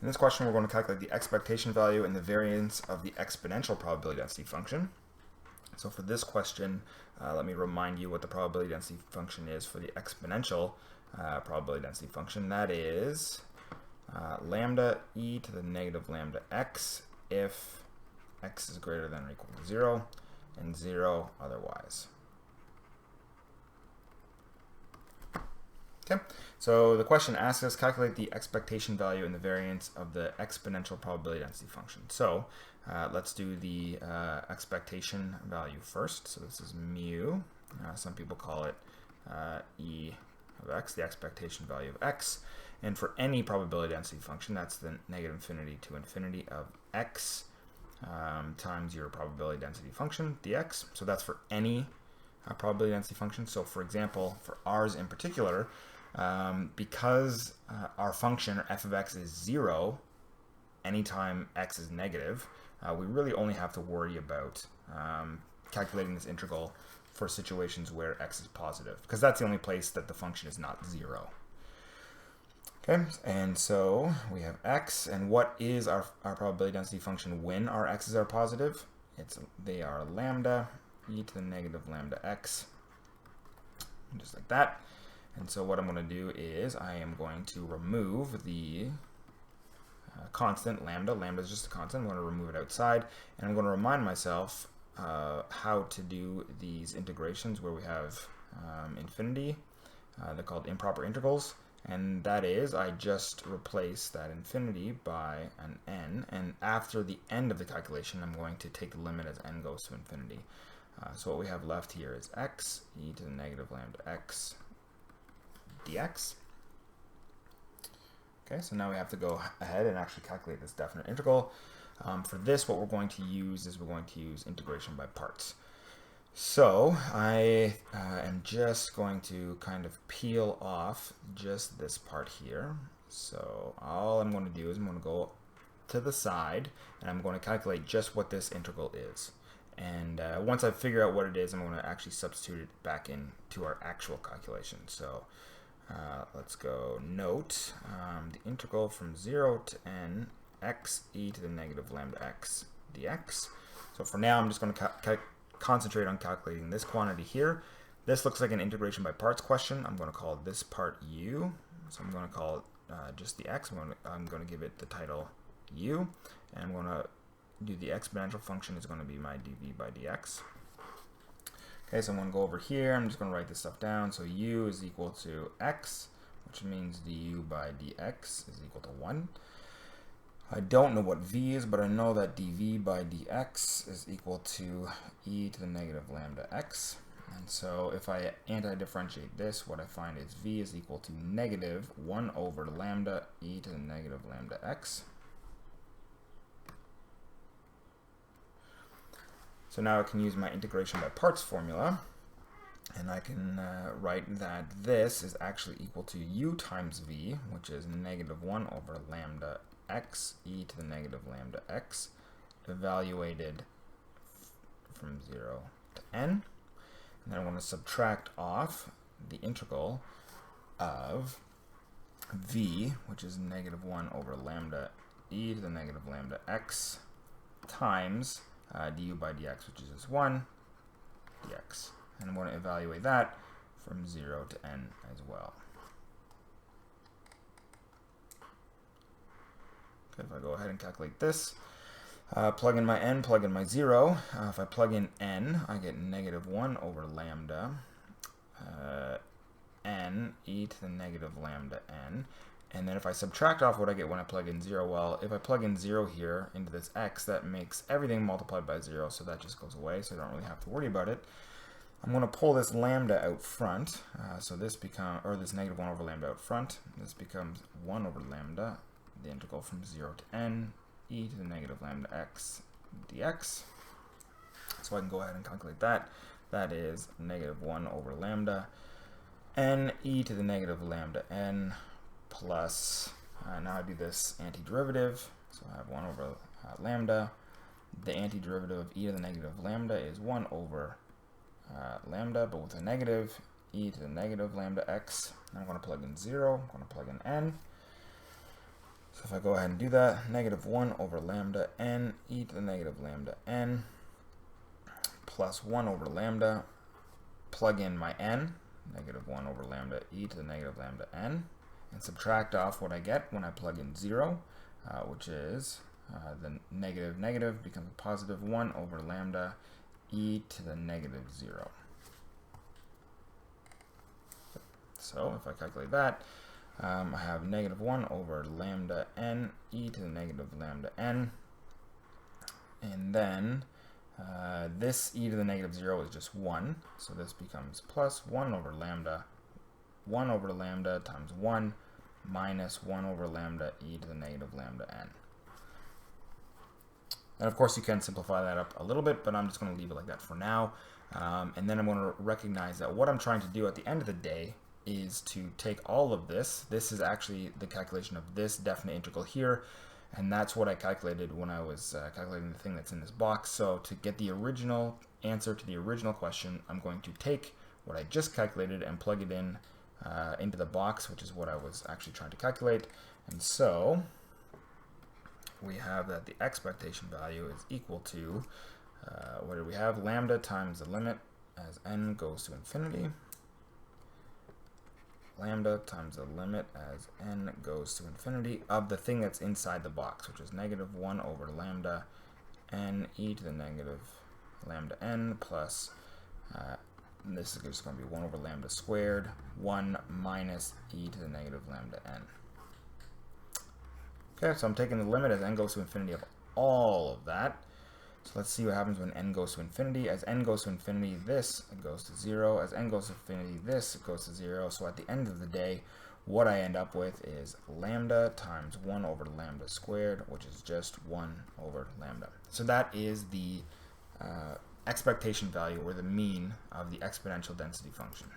In this question, we're going to calculate the expectation value and the variance of the exponential probability density function. So for this question, let me remind you what the probability density function is for the exponential probability density function. That is lambda e to the negative lambda x if x is greater than or equal to 0 and 0 otherwise. Okay, so the question asks us calculate the expectation value and the variance of the exponential probability density function. So let's do the expectation value first. So this is mu. Some people call it e of x, the expectation value of x. And for any probability density function, that's the negative infinity to infinity of x times your probability density function, dx. So that's for any probability density function. So for example, for ours in particular, because our function f of x is 0 anytime x is negative, we really only have to worry about calculating this integral for situations where x is positive, because that's the only place that the function is not 0. Okay, and so we have x, and what is our probability density function when our x's are positive? They are lambda e to the negative lambda x, just like that. And so what I'm going to do is I am going to remove the constant lambda. Lambda is just a constant. I'm going to remove it outside, and I'm going to remind myself how to do these integrations where we have infinity. They're called improper intervals. And that is, I just replace that infinity by an n, and after the end of the calculation, I'm going to take the limit as n goes to infinity. So what we have left here is x e to the negative lambda x dx. Okay, so now we have to go ahead and actually calculate this definite integral. For this, what we're going to use is we're going to use integration by parts. So I am just going to kind of peel off just this part here. So all I'm going to do is I'm going to go to the side, and I'm going to calculate just what this integral is. And once I figure out what it is, I'm going to actually substitute it back into our actual calculation. So let's go note the integral from 0 to n x e to the negative lambda x dx. So for now, I'm just going to concentrate on calculating this quantity here. This looks like an integration by parts question. I'm going to call this part u. So I'm going to call it just the x. I'm going to give it the title u, and I'm going to do the exponential function is going to be my dv by dx. Okay, so I'm going to go over here. I'm just going to write this stuff down. So u is equal to x, which means du by dx is equal to 1. I don't know what v is, but I know that dv by dx is equal to e to the negative lambda x. And so if I anti-differentiate this, what I find is v is equal to negative 1 over lambda e to the negative lambda x. So now I can use my integration by parts formula, and I can write that this is actually equal to u times v, which is negative 1 over lambda x e to the negative lambda x, evaluated from 0 to n. And then I want to subtract off the integral of v, which is negative 1 over lambda e to the negative lambda x times du by dx, which is just 1 dx. And I'm going to evaluate that from 0 to n as well. Okay, if I go ahead and calculate this, plug in my n, plug in my 0. If I plug in n, I get negative 1 over lambda n e to the negative lambda n. And then if I subtract off what I get when I plug in 0, well, if I plug in 0 here into this x, that makes everything multiplied by 0, so that just goes away, so I don't really have to worry about it. I'm going to pull this lambda out front, so this this negative 1 over lambda out front. This becomes 1 over lambda, the integral from 0 to n, e to the negative lambda x dx. So I can go ahead and calculate that. That is negative 1 over lambda n e to the negative lambda n plus, now I do this antiderivative, so I have 1 over lambda. The antiderivative of e to the negative lambda is 1 over lambda, but with a negative, e to the negative lambda x. Now I'm going to plug in 0, I'm going to plug in n. So if I go ahead and do that, negative 1 over lambda n e to the negative lambda n plus 1 over lambda, plug in my n, negative 1 over lambda e to the negative lambda n, and subtract off what I get when I plug in 0, which is the negative negative becomes a positive 1 over lambda e to the negative 0. So if I calculate that, I have negative 1 over lambda n e to the negative lambda n, and then this e to the negative 0 is just 1, so this becomes plus 1 over lambda times 1 minus 1 over lambda e to the negative lambda n. And of course you can simplify that up a little bit, but I'm just going to leave it like that for now. And then I'm going to recognize that what I'm trying to do at the end of the day is to take all of this. This is actually the calculation of this definite integral here, and that's what I calculated when I was calculating the thing that's in this box. So to get the original answer to the original question, I'm going to take what I just calculated and plug it in into the box, which is what I was actually trying to calculate. And so we have that the expectation value is equal to, what do we have? Lambda times the limit as n goes to infinity. Lambda times the limit as n goes to infinity of the thing that's inside the box, which is negative 1 over lambda n e to the negative lambda n plus, this is just going to be 1 over lambda squared, 1 minus e to the negative lambda n. Okay, so I'm taking the limit as n goes to infinity of all of that. So let's see what happens when n goes to infinity. As n goes to infinity, this goes to 0. As n goes to infinity, this goes to 0. So at the end of the day, what I end up with is lambda times 1 over lambda squared, which is just 1 over lambda. So that is the expectation value, or the mean, of the exponential density function.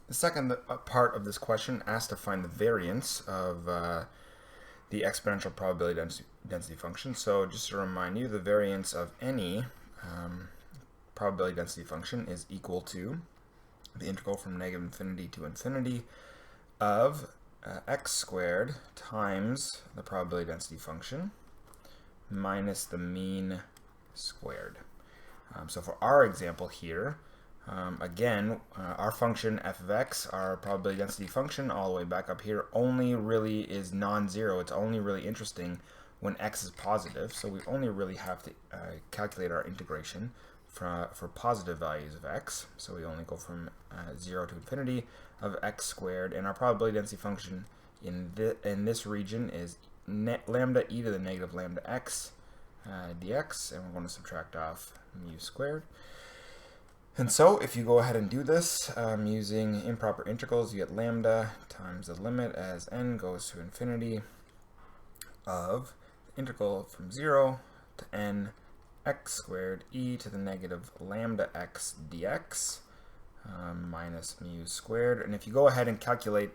The second part of this question asks to find the variance of the exponential probability density function. So just to remind you, the variance of any probability density function is equal to the integral from negative infinity to infinity of x squared times the probability density function minus the mean squared. So for our example here, again, our function f of x, our probability density function all the way back up here, only really is non-zero. It's only really interesting when x is positive, so we only really have to calculate our integration for positive values of x. So we only go from 0 to infinity of x squared, and our probability density function in this region is lambda e to the negative lambda x dx, and we're going to subtract off mu squared. And so if you go ahead and do this using improper integrals, you get lambda times the limit as n goes to infinity of the integral from 0 to n x squared e to the negative lambda x dx minus mu squared. And if you go ahead and calculate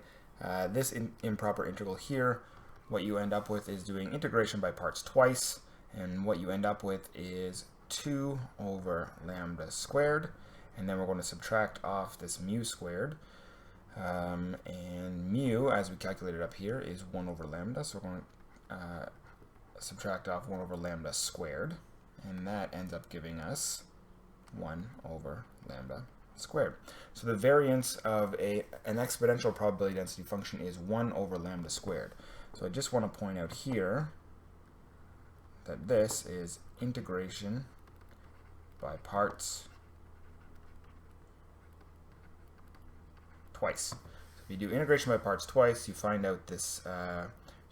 this improper integral here, what you end up with is doing integration by parts twice, and what you end up with is 2 over lambda squared. And then we're going to subtract off this mu squared. And mu, as we calculated up here, is 1 over lambda. So we're going to subtract off 1 over lambda squared. And that ends up giving us 1 over lambda squared. So the variance of an exponential probability density function is 1 over lambda squared. So I just want to point out here that this is integration by parts twice. So if you do integration by parts twice, you find out this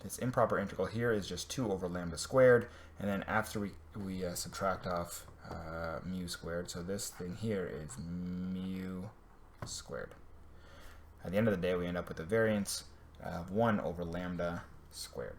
this improper integral here is just 2 over lambda squared, and then after we subtract off mu squared, so this thing here is mu squared. At the end of the day, we end up with a variance of 1 over lambda squared.